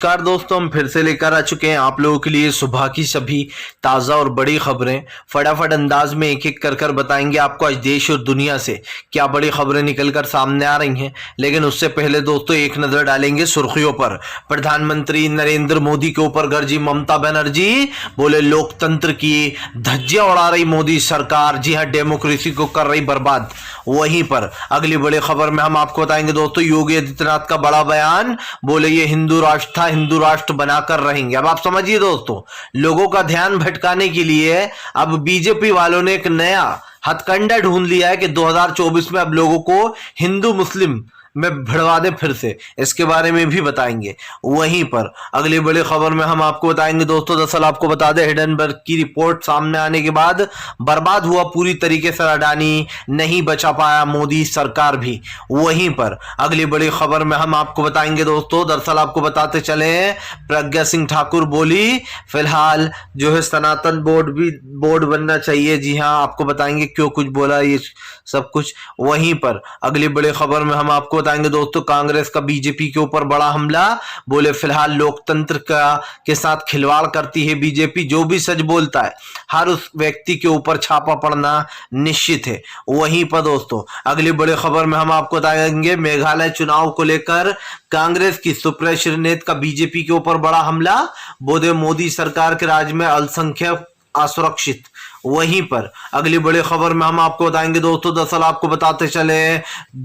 नमस्कार दोस्तों, हम फिर से लेकर आ चुके हैं आप लोगों के लिए सुबह की सभी ताज़ा और बड़ी खबरें। फटाफट अंदाज में एक एक कर बताएंगे आपको आज देश और दुनिया से क्या बड़ी खबरें निकलकर सामने आ रही हैं। लेकिन उससे पहले दोस्तों एक नज़र डालेंगे सुर्खियों पर। प्रधानमंत्री नरेंद्र मोदी के ऊपर गरजी ममता बनर्जी, बोले लोकतंत्र की धज्जियां उड़ा रही मोदी सरकार। जी हाँ, डेमोक्रेसी को कर रही बर्बाद। वहीं पर अगली बड़ी खबर में हम आपको बताएंगे दोस्तों योगी आदित्यनाथ का बड़ा बयान, बोले ये हिंदू राष्ट्र था, हिंदू राष्ट्र बनाकर रहेंगे। अब आप समझिए दोस्तों, लोगों का ध्यान भटकाने के लिए अब बीजेपी वालों ने एक नया हथकंडा ढूंढ लिया है कि 2024 में अब लोगों को हिंदू मुस्लिम में भिड़वा दे फिर से। इसके बारे में भी बताएंगे। वहीं पर अगली बड़ी खबर में हम आपको बताएंगे दोस्तों, दरअसल आपको बता दें हिडनबर्ग की रिपोर्ट सामने आने के बाद बर्बाद हुआ पूरी तरीके से अडानी, नहीं बचा पाया मोदी सरकार भी। वहीं पर अगली बड़ी खबर में हम आपको बताएंगे दोस्तों, दरअसल आपको बताते चले प्रज्ञा सिंह ठाकुर बोली फिलहाल जो है सनातन बोर्ड बनना चाहिए। जी हाँ, आपको बताएंगे क्यों कुछ बोला ये सब कुछ। वहीं पर अगली बड़ी खबर में हम आपको बताएंगे दोस्तों, कांग्रेस का बीजेपी के ऊपर बड़ा हमला, बोले फिलहाल लोकतंत्र के साथ खिलवाड़ करती है बीजेपी। जो भी सच बोलता है हर उस व्यक्ति के ऊपर छापा पड़ना निश्चित है। वहीं पर दोस्तों अगली बड़ी खबर में हम आपको बताएंगे मेघालय चुनाव को लेकर कांग्रेस की सुप्रिया श्रीनेत का बीजेपी के ऊपर बड़ा हमला, बोले मोदी सरकार के राज में अल्पसंख्यक असुरक्षित। वहीं पर अगली बड़ी खबर में हम आपको बताएंगे दोस्तों, दरअसल आपको बताते चले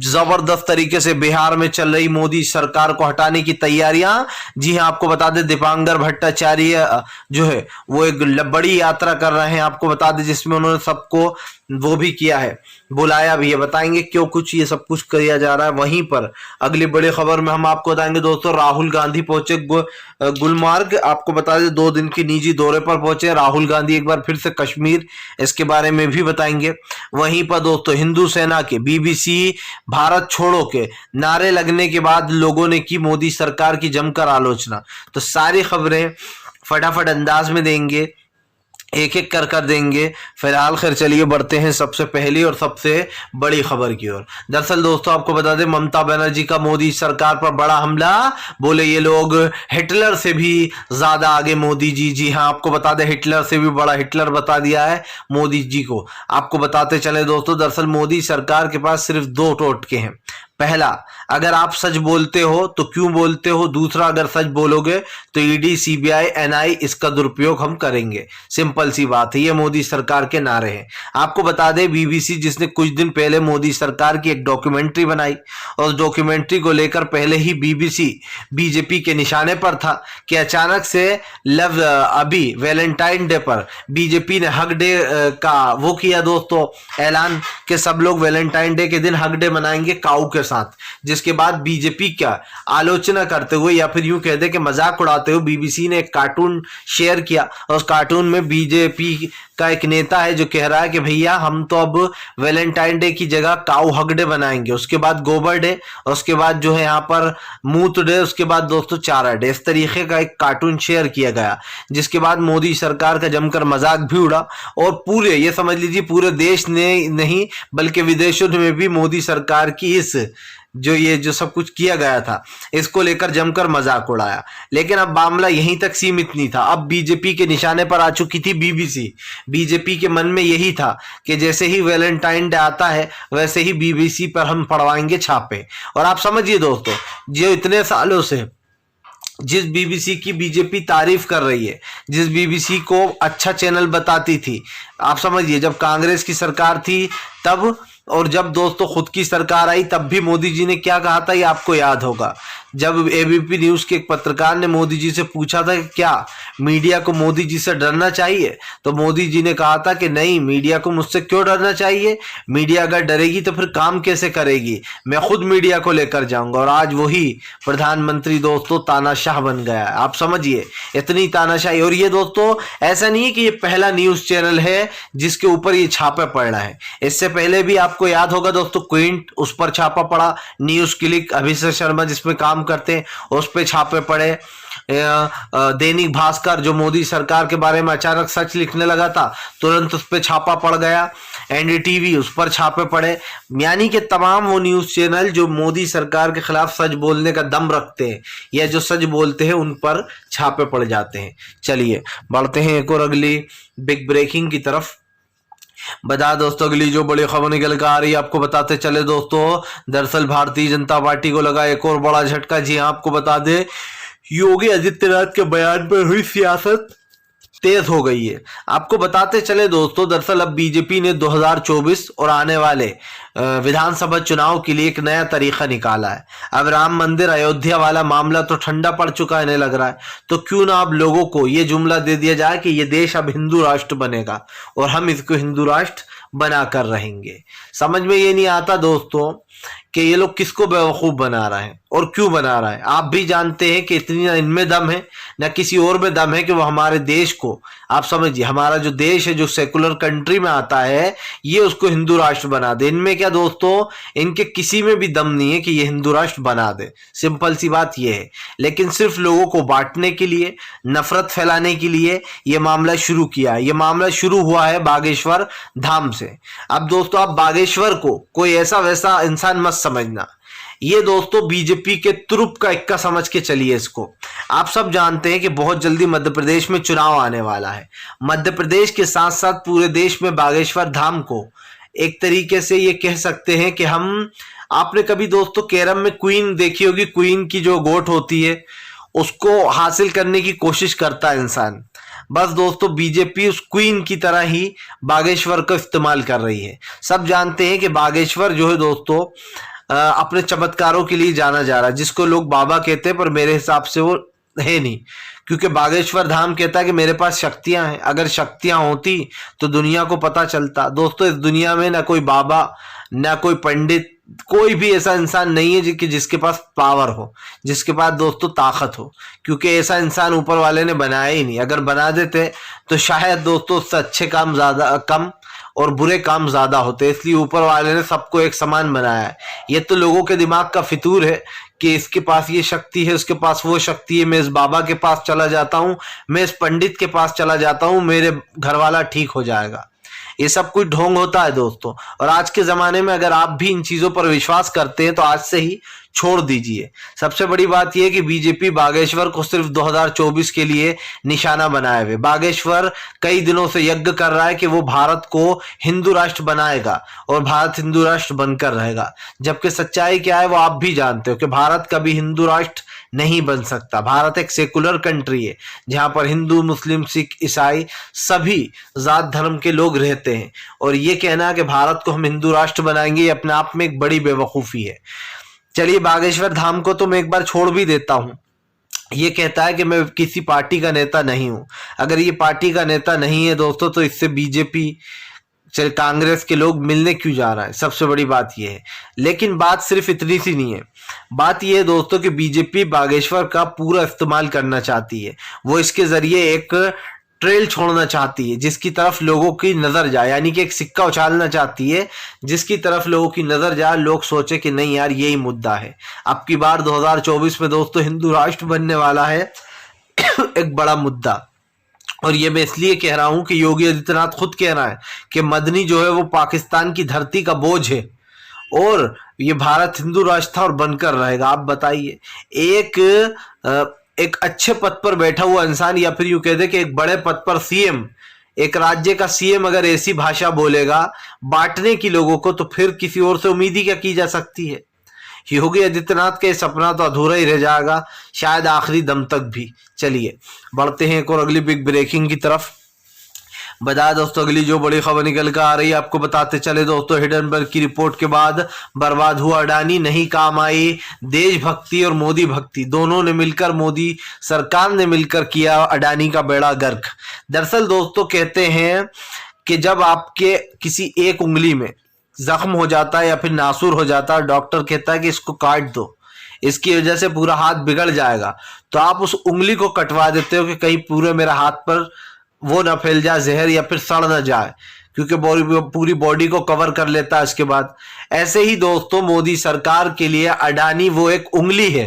जबरदस्त तरीके से बिहार में चल रही मोदी सरकार को हटाने की तैयारियां। जी हां, आपको बता दें दीपांकर भट्टाचार्य जो है वो एक बड़ी यात्रा कर रहे हैं। आपको बता दें जिसमें उन्होंने सबको वो भी किया है, बुलाया भी है। बताएंगे क्यों कुछ ये सब कुछ किया जा रहा है। वहीं पर अगली बड़ी खबर में हम आपको बताएंगे दोस्तों, राहुल गांधी पहुंचे गुलमार्ग। आपको बता दें 2 दिन की निजी दौरे पर पहुंचे राहुल गांधी, एक बार फिर से कश्मीर, इसके बारे में भी बताएंगे। वहीं पर दोस्तों हिंदू सेना के बीबीसी भारत छोड़ो के नारे लगने के बाद लोगों ने की मोदी सरकार की जमकर आलोचना। तो सारी खबरें फटाफट अंदाज में देंगे, एक एक कर देंगे। फिलहाल खैर चलिए बढ़ते हैं सबसे पहली और सबसे बड़ी खबर की ओर। दरअसल दोस्तों आपको बता दें ममता बनर्जी का मोदी सरकार पर बड़ा हमला, बोले ये लोग हिटलर से भी ज्यादा आगे मोदी जी। जी हाँ, आपको बता दें हिटलर से भी बड़ा हिटलर बता दिया है मोदी जी को। आपको बताते चले दोस्तों, दरअसल मोदी सरकार के पास सिर्फ 2 टोटके हैं। पहला, अगर आप सच बोलते हो तो क्यों बोलते हो। दूसरा, अगर सच बोलोगे तो ईडी सीबीआई एनआई इसका दुरुपयोग हम करेंगे। सिंपल सी बात है, ये मोदी सरकार के नारे हैं। आपको बता दें बीबीसी जिसने कुछ दिन पहले मोदी सरकार की एक डॉक्यूमेंट्री बनाई, और उस डॉक्यूमेंट्री को लेकर पहले ही बीबीसी बीजेपी के निशाने पर था कि अचानक से अभी वैलेंटाइन डे पर बीजेपी ने हक डे का वो किया दोस्तों ऐलान कि सब लोग वैलेंटाइन डे के दिन हक डे मनाएंगे काऊ के साथ। जिसके बाद बीजेपी क्या आलोचना करते हुए या फिर यूं कह दे कि मजाक उड़ाते हुए बीबीसी ने एक कार्टून शेयर किया, और उस कार्टून में बीजेपी का एक नेता है जो कह रहा है कि भैया हम तो अब वैलेंटाइन डे की जगह काऊ हक डे बनाएंगे, उसके बाद गोबर डे, उसके बाद जो है यहाँ पर मूत डे, उसके बाद दोस्तों चारा डे। इस तरीके का एक कार्टून शेयर किया गया, जिसके बाद मोदी सरकार का जमकर मजाक भी उड़ा। और पूरे ये समझ लीजिए पूरे देश ने नहीं बल्कि विदेशों में भी मोदी सरकार की इस जो सब कुछ किया गया था इसको लेकर जमकर मजाक उड़ाया। लेकिन अब मामला यहीं तक सीमित नहीं था, अब बीजेपी के निशाने पर आ चुकी थी बीबीसी। बीजेपी के मन में यही था कि जैसे ही वैलेंटाइन डे आता है वैसे ही बीबीसी पर हम पड़वाएंगे छापे। और आप समझिए दोस्तों, जो इतने सालों से जिस बीबीसी की बीजेपी तारीफ कर रही है, जिस बीबीसी को अच्छा चैनल बताती थी, आप समझिए जब कांग्रेस की सरकार थी तब, और जब दोस्तों खुद की सरकार आई तब भी मोदी जी ने क्या कहा था ये आपको याद होगा। जब एबीपी न्यूज के एक पत्रकार ने मोदी जी से पूछा था कि क्या मीडिया को मोदी जी से डरना चाहिए, तो मोदी जी ने कहा था कि नहीं, मीडिया को मुझसे क्यों डरना चाहिए, मीडिया अगर डरेगी तो फिर काम कैसे करेगी, मैं खुद मीडिया को लेकर जाऊंगा। और आज वही प्रधानमंत्री दोस्तों तानाशाह बन गया है। आप समझिए इतनी तानाशाही। और ये दोस्तों ऐसा नहीं है कि ये पहला न्यूज चैनल है जिसके ऊपर ये छापा पड़ रहा है, इससे पहले भी आपको याद होगा दोस्तों क्विंट, उस पर छापा पड़ा, न्यूज क्लिक अभिषेक शर्मा जिसमें काम करते हैं उस पे छापे पड़े, दैनिक भास्कर जो मोदी सरकार के बारे में अचानक सच लिखने लगा था तुरंत उस पे छापा पड़ गया। एनडीटीवी उस पर छापे पड़े, यानी कि तमाम वो न्यूज चैनल जो मोदी सरकार के खिलाफ सच बोलने का दम रखते हैं या जो सच बोलते हैं उन पर छापे पड़ जाते हैं। चलिए बढ़ते हैं एक और अगली बिग ब्रेकिंग की तरफ। बता दोस्तों अगली जो बड़ी खबर निकल कर आ रही है आपको बताते चले दोस्तों, दरअसल भारतीय जनता पार्टी को लगा एक और बड़ा झटका। जी हाँ, आपको बता दें योगी आदित्यनाथ के बयान पर हुई सियासत तेज हो गई है। आपको बताते चले दोस्तों, दरअसल अब बीजेपी ने 2024 और आने वाले विधानसभा चुनाव के लिए एक नया तरीका निकाला है। अब राम मंदिर अयोध्या वाला मामला तो ठंडा पड़ चुका है, इन्हें लग रहा है, तो क्यों ना अब लोगों को ये जुमला दे दिया जाए कि ये देश अब हिंदू राष्ट्र बनेगा और हम इसको हिंदू राष्ट्र बनाकर रहेंगे। समझ में ये नहीं आता दोस्तों कि ये लोग किसको बेवकूफ बना रहे हैं और क्यों बना रहा है। आप भी जानते हैं कि इतनी ना इनमें दम है ना किसी और में दम है कि वो हमारे देश को, आप समझिए हमारा जो देश है जो सेकुलर कंट्री में आता है ये उसको हिंदू राष्ट्र बना दे। इनमें क्या दोस्तों, इनके किसी में भी दम नहीं है कि ये हिंदू राष्ट्र बना दे, सिंपल सी बात ये है। लेकिन सिर्फ लोगों को बांटने के लिए, नफरत फैलाने के लिए ये मामला शुरू किया है। ये मामला शुरू हुआ है बागेश्वर धाम से। अब दोस्तों आप बागेश्वर को कोई ऐसा वैसा इंसान मत समझना, ये दोस्तों बीजेपी के तुरुप का इक्का समझ के चलिए इसको। आप सब जानते हैं कि बहुत जल्दी मध्य प्रदेश में चुनाव आने वाला है। मध्य प्रदेश के साथ साथ पूरे देश में बागेश्वर धाम को एक तरीके से ये कह सकते हैं कि हम, आपने कभी दोस्तों कैरम में क्वीन देखी होगी, क्वीन की जो गोट होती है उसको हासिल करने की कोशिश करता है इंसान। बस दोस्तों बीजेपी उस क्वीन की तरह ही बागेश्वर को इस्तेमाल कर रही है। सब जानते हैं कि बागेश्वर जो है दोस्तों अपने चमत्कारों के लिए जाना जा रहा है, जिसको लोग बाबा कहते हैं, पर मेरे हिसाब से वो है नहीं, क्योंकि बागेश्वर धाम कहता है कि मेरे पास शक्तियां हैं। अगर शक्तियां होती तो दुनिया को पता चलता। दोस्तों इस दुनिया में ना कोई बाबा, ना कोई पंडित, कोई भी ऐसा इंसान नहीं है जिसके पास पावर हो, जिसके पास दोस्तों ताकत हो, क्योंकि ऐसा इंसान ऊपर वाले ने बनाया ही नहीं। अगर बना देते तो शायद दोस्तों उससे अच्छे काम ज्यादा कम और बुरे काम ज्यादा होते, इसलिए ऊपर वाले ने सबको एक समान बनाया है। ये तो लोगों के दिमाग का फितूर है कि इसके पास ये शक्ति है, उसके पास वो शक्ति है, मैं इस बाबा के पास चला जाता हूँ, मैं इस पंडित के पास चला जाता हूँ, मेरे घर वाला ठीक हो जाएगा। ये सब कुछ ढोंग होता है दोस्तों। और आज के जमाने में अगर आप भी इन चीजों पर विश्वास करते हैं तो आज से ही छोड़ दीजिए। सबसे बड़ी बात यह है कि बीजेपी बागेश्वर को सिर्फ 2024 के लिए निशाना बनाए हुए। बागेश्वर कई दिनों से यज्ञ कर रहा है कि वो भारत को हिंदू राष्ट्र बनाएगा और भारत हिंदू राष्ट्र बनकर रहेगा, जबकि सच्चाई क्या है वो आप भी जानते हो कि भारत कभी हिंदू राष्ट्र नहीं बन सकता। भारत एक सेकुलर कंट्री है जहां पर हिंदू, मुस्लिम, सिख, ईसाई सभी जात धर्म के लोग रहते हैं, और ये कहना कि भारत को हम हिंदू राष्ट्र बनाएंगे ये अपने आप में एक बड़ी बेवकूफी है। चलिए बागेश्वर धाम को तो मैं एक बार छोड़ भी देता हूं। ये कहता है कि मैं किसी पार्टी का नेता नहीं हूं। अगर ये पार्टी का नेता नहीं है दोस्तों तो इससे बीजेपी, चल कांग्रेस के लोग मिलने क्यों जा रहा है, सबसे बड़ी बात यह है। लेकिन बात सिर्फ इतनी सी नहीं है, बात यह है दोस्तों कि बीजेपी बागेश्वर का पूरा इस्तेमाल करना चाहती है। वो इसके जरिए एक ट्रेल छोड़ना चाहती है जिसकी तरफ लोगों की नजर जाए, यानी कि एक सिक्का उछालना चाहती है जिसकी तरफ लोगों की नजर जाए, लोग सोचे कि नहीं यार यही मुद्दा है। अब की बार 2024 में दोस्तों हिंदू राष्ट्र बनने वाला है एक बड़ा मुद्दा। और ये मैं इसलिए कह रहा हूं कि योगी आदित्यनाथ खुद कह रहा है कि मदनी जो है वो पाकिस्तान की धरती का बोझ है और ये भारत हिंदू राष्ट्र था और बनकर रहेगा। आप बताइए, एक अच्छे पद पर बैठा हुआ इंसान, या फिर यूं कहते कि एक बड़े पद पर सीएम, एक राज्य का सीएम अगर ऐसी भाषा बोलेगा बांटने की लोगों को, तो फिर किसी और से उम्मीद ही क्या की जा सकती है। योगी आदित्यनाथ का सपना तो अधूरा ही रह जाएगा, शायद आखिरी दम तक भी। चलिए बढ़ते हैं एक और अगली बिग ब्रेकिंग की तरफ। बता दोस्तों अगली जो बड़ी खबर निकल कर आ रही है आपको बताते चले दोस्तों, हिडनबर्ग की रिपोर्ट के बाद बर्बाद हुआ अडानी, नहीं काम आई देशभक्ति और मोदी भक्ति। दोनों ने मिलकर, मोदी सरकार ने मिलकर किया अडानी का बेड़ा गर्क। दरअसल दोस्तों कहते हैं कि जब आपके किसी एक उंगली में जख्म हो जाता है या फिर नासूर हो जाता है, डॉक्टर कहता है कि इसको काट दो, इसकी वजह से पूरा हाथ बिगड़ जाएगा, तो आप उस उंगली को कटवा देते हो कि कहीं पूरे मेरा हाथ पर वो ना फैल जाए जहर या फिर सड़ ना जाए, क्योंकि पूरी बॉडी को कवर कर लेता है इसके बाद। ऐसे ही दोस्तों मोदी सरकार के लिए अडानी वो एक उंगली है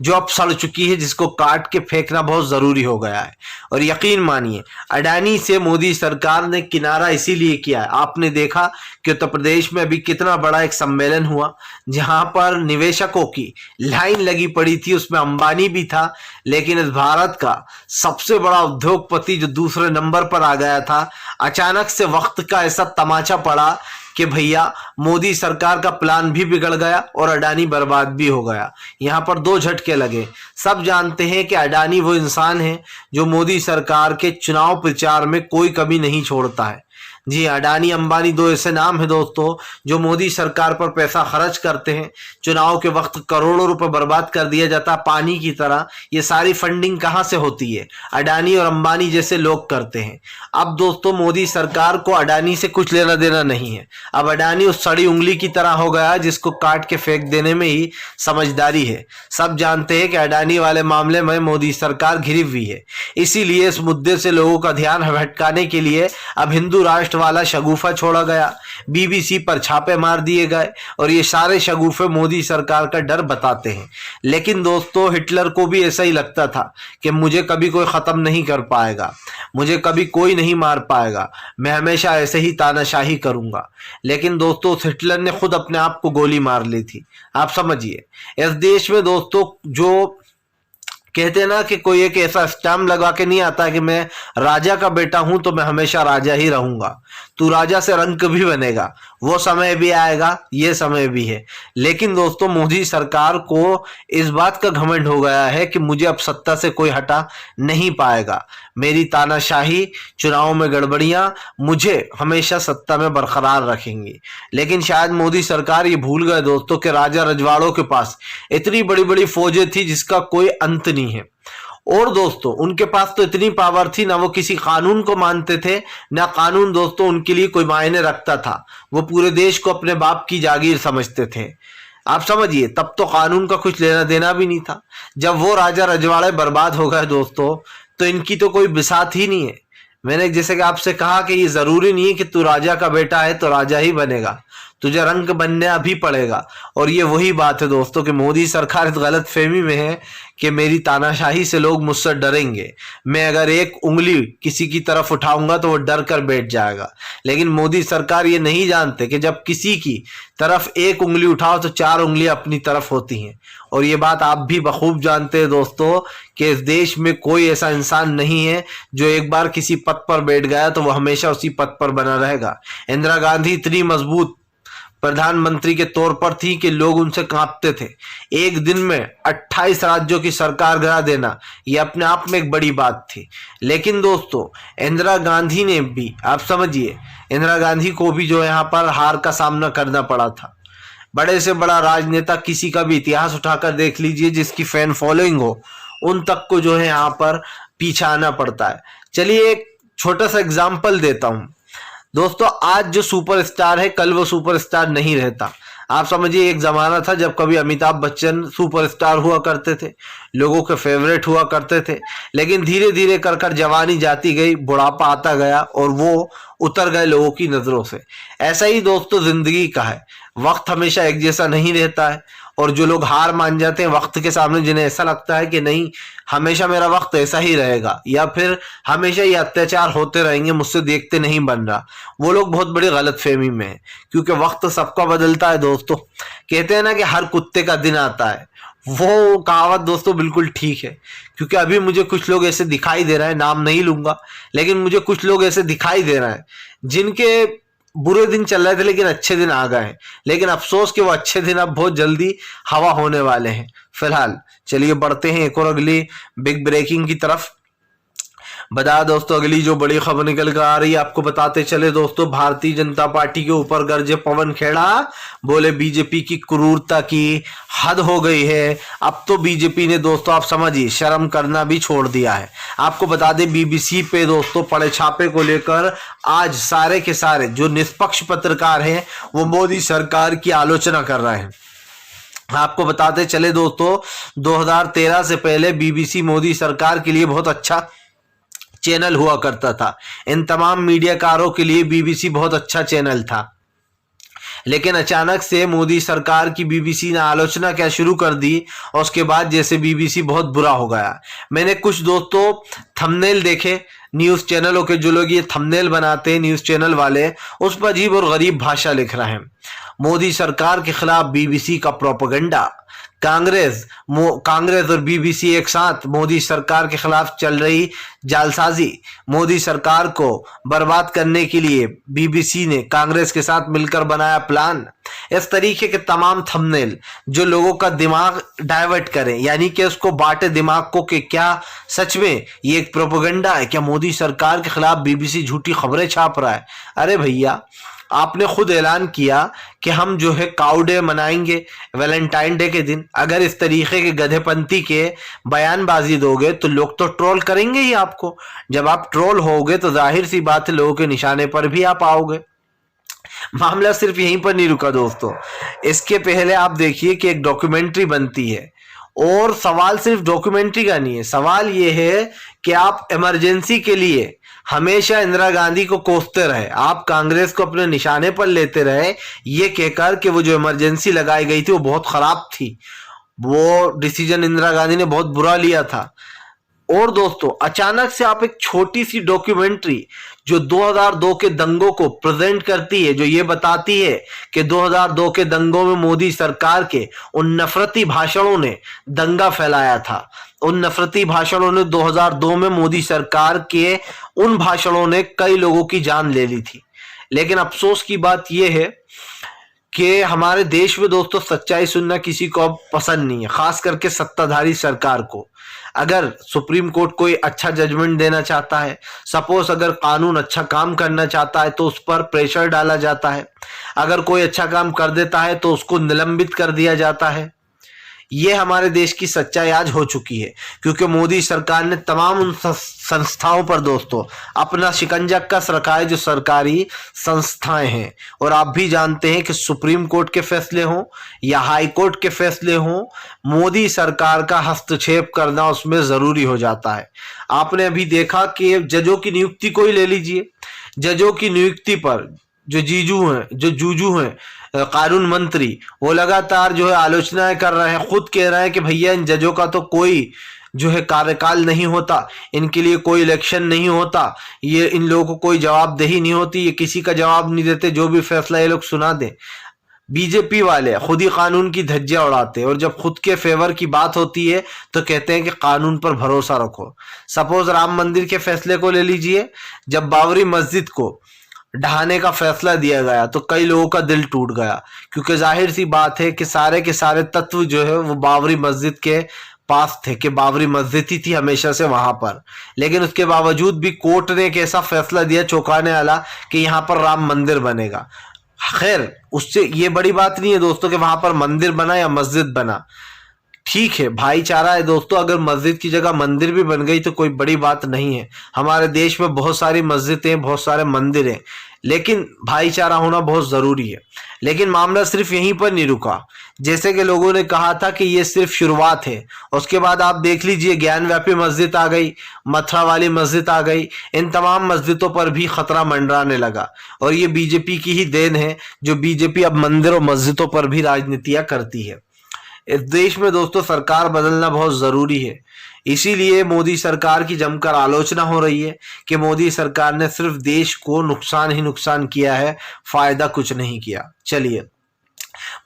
जो अब सड़ चुकी है, जिसको काट के फेंकना बहुत जरूरी हो गया है। और यकीन मानिए, अडानी से मोदी सरकार ने किनारा इसीलिए किया है। आपने देखा कि उत्तर प्रदेश में अभी कितना बड़ा एक सम्मेलन हुआ, जहां पर निवेशकों की लाइन लगी पड़ी थी, उसमें अंबानी भी था। लेकिन इस भारत का सबसे बड़ा उद्योगपति जो दूसरे नंबर पर आ गया था, अचानक से वक्त का ऐसा तमाचा पड़ा कि भैया मोदी सरकार का प्लान भी बिगड़ गया और अडानी बर्बाद भी हो गया। यहां पर दो झटके लगे। सब जानते हैं कि अडानी वो इंसान है जो मोदी सरकार के चुनाव प्रचार में कोई कमी नहीं छोड़ता है। जी, अडानी अंबानी दो ऐसे नाम है दोस्तों जो मोदी सरकार पर पैसा खर्च करते हैं। चुनाव के वक्त करोड़ों रुपए बर्बाद कर दिया जाता है पानी की तरह। ये सारी फंडिंग कहां से होती है? अडानी और अंबानी जैसे लोग करते हैं। अब दोस्तों मोदी सरकार को अडानी से कुछ लेना देना नहीं है। अब अडानी उस सड़ी उंगली की तरह हो गया जिसको काट के फेंक देने में ही समझदारी है। सब जानते हैं कि अडानी वाले मामले में मोदी सरकार घिरी हुई है। इसीलिए इस मुद्दे से लोगों का ध्यान भटकाने के लिए अब हिंदू राष्ट्र वाला शगुफा छोड़ा गया, बीबीसी पर छापे मार दिए गए और ये सारे शगुफे मोदी सरकार का डर बताते हैं। लेकिन दोस्तों हिटलर को भी ऐसा ही लगता था कि मुझे कभी कोई खत्म नहीं कर पाएगा, मुझे कभी कोई नहीं मार पाएगा, मैं हमेशा ऐसे ही तानाशाही करूंगा। लेकिन दोस्तों उस हिटलर ने खुद अपने आप को गोली मार ली थी। आप समझिए, इस देश में दोस्तों जो कहते हैं ना कि कोई एक ऐसा स्टैम्प लगा के नहीं आता कि मैं राजा का बेटा हूं तो मैं हमेशा राजा ही रहूंगा। तू राजा से रंक भी बनेगा, वो समय भी आएगा, ये समय भी है। लेकिन दोस्तों मोदी सरकार को इस बात का घमंड हो गया है कि मुझे अब सत्ता से कोई हटा नहीं पाएगा। मेरी तानाशाही, चुनाव में गड़बड़ियां मुझे हमेशा सत्ता में बरकरार रखेंगी। लेकिन शायद मोदी सरकार ये भूल गए दोस्तों कि राजा रजवाड़ों के पास इतनी बड़ी बड़ी फौजें थी जिसका कोई अंत नहीं है। और दोस्तों उनके पास तो इतनी पावर थी, ना वो किसी कानून को मानते थे, ना कानून दोस्तों उनके लिए कोई मायने रखता था। वो पूरे देश को अपने बाप की जागीर समझते थे। आप समझिए, तब तो कानून का कुछ लेना देना भी नहीं था। जब वो राजा रजवाड़े बर्बाद हो गए दोस्तों, तो इनकी तो कोई बिसात ही नहीं है। मैंने जैसे कि आपसे कहा कि ये जरूरी नहीं है कि तू राजा का बेटा है तो राजा ही बनेगा, तुझे रंग बनना भी पड़ेगा। और ये वही बात है दोस्तों कि मोदी सरकार इस गलत फहमी में है कि मेरी तानाशाही से लोग मुझसे डरेंगे। मैं अगर एक उंगली किसी की तरफ उठाऊंगा तो वो डर कर बैठ जाएगा। लेकिन मोदी सरकार ये नहीं जानते कि जब किसी की तरफ एक उंगली उठाओ तो चार उंगलियां अपनी तरफ होती हैं। और ये बात आप भी बखूब जानते हैं दोस्तों कि इस देश में कोई ऐसा इंसान नहीं है जो एक बार किसी पद पर बैठ गया तो वो हमेशा उसी पद पर बना रहेगा। इंदिरा गांधी इतनी मजबूत प्रधानमंत्री के तौर पर थी कि लोग उनसे कांपते थे। एक दिन में 28 राज्यों की सरकार गिरा देना यह अपने आप में एक बड़ी बात थी। लेकिन दोस्तों इंदिरा गांधी ने भी, आप समझिए, इंदिरा गांधी को भी जो यहाँ पर हार का सामना करना पड़ा था। बड़े से बड़ा राजनेता किसी का भी इतिहास उठाकर देख लीजिए, जिसकी फैन फॉलोइंग हो, उन तक को जो है यहाँ पर पीछा आना पड़ता है। चलिए एक छोटा सा एग्जाम्पल देता हूं दोस्तों। आज जो सुपरस्टार है कल वो सुपरस्टार नहीं रहता। आप समझिए, एक जमाना था जब कभी अमिताभ बच्चन सुपरस्टार हुआ करते थे, लोगों के फेवरेट हुआ करते थे। लेकिन धीरे धीरे कर कर जवानी जाती गई, बुढ़ापा आता गया और वो उतर गए लोगों की नजरों से। ऐसा ही दोस्तों जिंदगी का है, वक्त हमेशा एक जैसा नहीं रहता है। और जो लोग हार मान जाते हैं वक्त के सामने, जिन्हें ऐसा लगता है कि नहीं हमेशा मेरा वक्त ऐसा ही रहेगा या फिर हमेशा ये अत्याचार होते रहेंगे, मुझसे देखते नहीं बन रहा, वो लोग बहुत बड़ी गलतफहमी में है। क्योंकि वक्त सबका बदलता है दोस्तों। कहते हैं ना कि हर कुत्ते का दिन आता है, वो कहावत दोस्तों बिल्कुल ठीक है। क्योंकि अभी मुझे कुछ लोग ऐसे दिखाई दे रहे हैं, नाम नहीं लूंगा, लेकिन मुझे कुछ लोग ऐसे दिखाई दे रहे हैं जिनके बुरे दिन चल रहे थे लेकिन अच्छे दिन आ गए हैं। लेकिन अफसोस कि वो अच्छे दिन अब बहुत जल्दी हवा होने वाले हैं। फिलहाल चलिए बढ़ते हैं एक और अगली बिग ब्रेकिंग की तरफ। बता दोस्तों, अगली जो बड़ी खबर निकल कर आ रही है आपको बताते चले दोस्तों। भारतीय जनता पार्टी के ऊपर गरजे पवन खेड़ा, बोले बीजेपी की क्रूरता की हद हो गई है। अब तो बीजेपी ने दोस्तों आप समझिए शर्म करना भी छोड़ दिया है। आपको बता दें बीबीसी पे दोस्तों पड़े छापे को लेकर आज सारे के सारे जो निष्पक्ष पत्रकार हैं वो मोदी सरकार की आलोचना कर रहे हैं। आपको बताते चले दोस्तों, 2013 से पहले बीबीसी मोदी सरकार के लिए बहुत अच्छा चैनल हुआ करता था। इन तमाम मीडियाकारों के लिए बीबीसी बहुत अच्छा चैनल था। लेकिन अचानक से मोदी सरकार की बीबीसी ने आलोचना क्या शुरू कर दी और उसके बाद जैसे बीबीसी बहुत बुरा हो गया। मैंने कुछ दोस्तों थंबनेल देखे न्यूज़ चैनलों के, जो लोग ये थंबनेल बनाते हैं न्यूज़ चैनल वाले, उस पर अजीब और गरीब भाषा लिख रहे हैं। मोदी सरकार के खिलाफ बीबीसी का प्रोपेगेंडा। कांग्रेस और बीबीसी एक साथ मोदी सरकार के खिलाफ चल रही जालसाजी। मोदी सरकार को बर्बाद करने के लिए बीबीसी ने कांग्रेस के साथ मिलकर बनाया प्लान। इस तरीके के तमाम थंबनेल जो लोगों का दिमाग डाइवर्ट करें, यानी कि उसको बांटे दिमाग को कि क्या सच में ये एक प्रोपेगेंडा है, क्या मोदी सरकार के खिलाफ बीबीसी झूठी खबरें छाप रहा है। अरे भैया, आपने खुद ऐलान किया कि हम जो है काऊ डे मनाएंगे वैलेंटाइन डे के दिन। अगर इस तरीके के गधेपंथी के बयानबाजी दोगे तो लोग तो ट्रोल करेंगे ही आपको। जब आप ट्रोल होगे तो जाहिर सी बात है लोगों के निशाने पर भी आप आओगे। मामला सिर्फ यहीं पर नहीं रुका दोस्तों, इसके पहले आप देखिए कि एक डॉक्यूमेंट्री बनती है, और सवाल सिर्फ डॉक्यूमेंट्री का नहीं है, सवाल ये है कि आप इमरजेंसी के लिए हमेशा इंदिरा गांधी को कोसते रहे, आप कांग्रेस को अपने निशाने पर लेते रहे, ये कहकर कि वो जो इमरजेंसी लगाई गई थी वो बहुत खराब थी, वो डिसीजन इंदिरा गांधी ने बहुत बुरा लिया था। और दोस्तों अचानक से आप एक छोटी सी डॉक्यूमेंट्री जो 2002 के दंगों को प्रेजेंट करती है, जो ये बताती है कि 2002 के दंगों में मोदी सरकार के उन नफरती भाषणों ने दंगा फैलाया था। उन नफरती भाषणों ने 2002 में मोदी सरकार के उन भाषणों ने कई लोगों की जान ले ली थी। लेकिन अफसोस की बात यह है कि हमारे देश में दोस्तों सच्चाई सुनना किसी को अब पसंद नहीं है, खास करके सत्ताधारी सरकार को। अगर सुप्रीम कोर्ट कोई अच्छा जजमेंट देना चाहता है, सपोज अगर कानून अच्छा काम करना चाहता है तो उस पर प्रेशर डाला जाता है, अगर कोई अच्छा काम कर देता है तो उसको निलंबित कर दिया जाता है। ये हमारे देश की सच्चाई आज हो चुकी है, क्योंकि मोदी सरकार ने तमाम उन संस्थाओं पर दोस्तों अपना शिकंजा कस रखा है जो सरकारी संस्थाएं हैं। और आप भी जानते हैं कि सुप्रीम कोर्ट के फैसले हों या हाई कोर्ट के फैसले हों, मोदी सरकार का हस्तक्षेप करना उसमें जरूरी हो जाता है। आपने अभी देखा कि जजों की नियुक्ति को ही ले लीजिए, जजों की नियुक्ति पर जो जूजू हैं कानून मंत्री, वो लगातार जो है आलोचनाएं कर रहे हैं, खुद कह रहे हैं कि भैया इन जजों का तो कोई जो है कार्यकाल नहीं होता, इनके लिए कोई इलेक्शन नहीं होता, ये इन लोगों को कोई जवाबदेही नहीं होती, ये किसी का जवाब नहीं देते, जो भी फैसला ये लोग सुना दें। बीजेपी वाले खुद ही कानून की धज्जियां उड़ाते हैं, और जब खुद के फेवर की बात होती है तो कहते हैं कि कानून पर भरोसा रखो। सपोज राम मंदिर के फैसले को ले लीजिए, जब बाबरी मस्जिद को ढहाने का फैसला दिया गया तो कई लोगों का दिल टूट गया, क्योंकि जाहिर सी बात है कि सारे के सारे तत्व जो है वो बाबरी मस्जिद के पास थे, कि बाबरी मस्जिद ही थी हमेशा से वहां पर। लेकिन उसके बावजूद भी कोर्ट ने एक ऐसा फैसला दिया चौंकाने वाला कि यहाँ पर राम मंदिर बनेगा। खैर, उससे ये बड़ी बात नहीं है दोस्तों कि वहां पर मंदिर बना या मस्जिद बना, ठीक है, भाईचारा है दोस्तों। अगर मस्जिद की जगह मंदिर भी बन गई तो कोई बड़ी बात नहीं है। हमारे देश में बहुत सारी मस्जिदें, बहुत सारे मंदिर हैं, लेकिन भाईचारा होना बहुत जरूरी है। लेकिन मामला सिर्फ यहीं पर नहीं रुका, जैसे कि लोगों ने कहा था कि ये सिर्फ शुरुआत है। उसके बाद आप देख लीजिए ज्ञानव्यापी मस्जिद आ गई, मथुरा वाली मस्जिद आ गई, इन तमाम मस्जिदों पर भी खतरा मंडराने लगा। और ये बीजेपी की ही देन है, जो बीजेपी अब मंदिर और मस्जिदों पर भी राजनीतियां करती है। इस देश में दोस्तों सरकार बदलना बहुत जरूरी है, इसीलिए मोदी सरकार की जमकर आलोचना हो रही है कि मोदी सरकार ने सिर्फ देश को नुकसान ही नुकसान किया है, फायदा कुछ नहीं किया। चलिए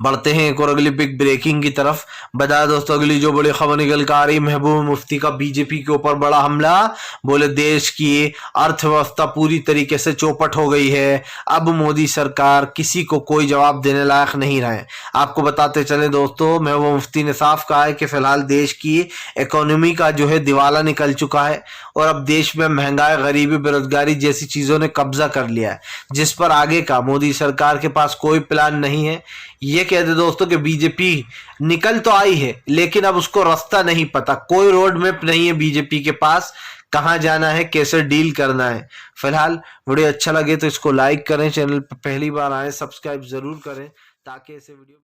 बढ़ते हैं एक और अगली बिग ब्रेकिंग की तरफ। बता दोस्तों अगली जो बड़ी खबर निकल कर आ रही, महबूब मुफ्ती का बीजेपी के ऊपर बड़ा हमला। बोले देश की अर्थव्यवस्था पूरी तरीके से चौपट हो गई है, अब मोदी सरकार किसी को कोई जवाब देने लायक नहीं रहे। आपको बताते चले दोस्तों, महबूब मुफ्ती ने साफ कहा है कि फिलहाल देश की इकोनॉमी का जो है दिवाला निकल चुका है, और अब देश में महंगाई, गरीबी, बेरोजगारी जैसी चीजों ने कब्जा कर लिया है, जिस पर आगे का मोदी सरकार के पास कोई प्लान नहीं है। ये कहते दोस्तों कि बीजेपी निकल तो आई है, लेकिन अब उसको रास्ता नहीं पता, कोई रोड मैप नहीं है बीजेपी के पास, कहां जाना है, कैसे डील करना है। फिलहाल वीडियो अच्छा लगे तो इसको लाइक करें, चैनल पर पहली बार आए सब्सक्राइब जरूर करें ताकि ऐसे वीडियो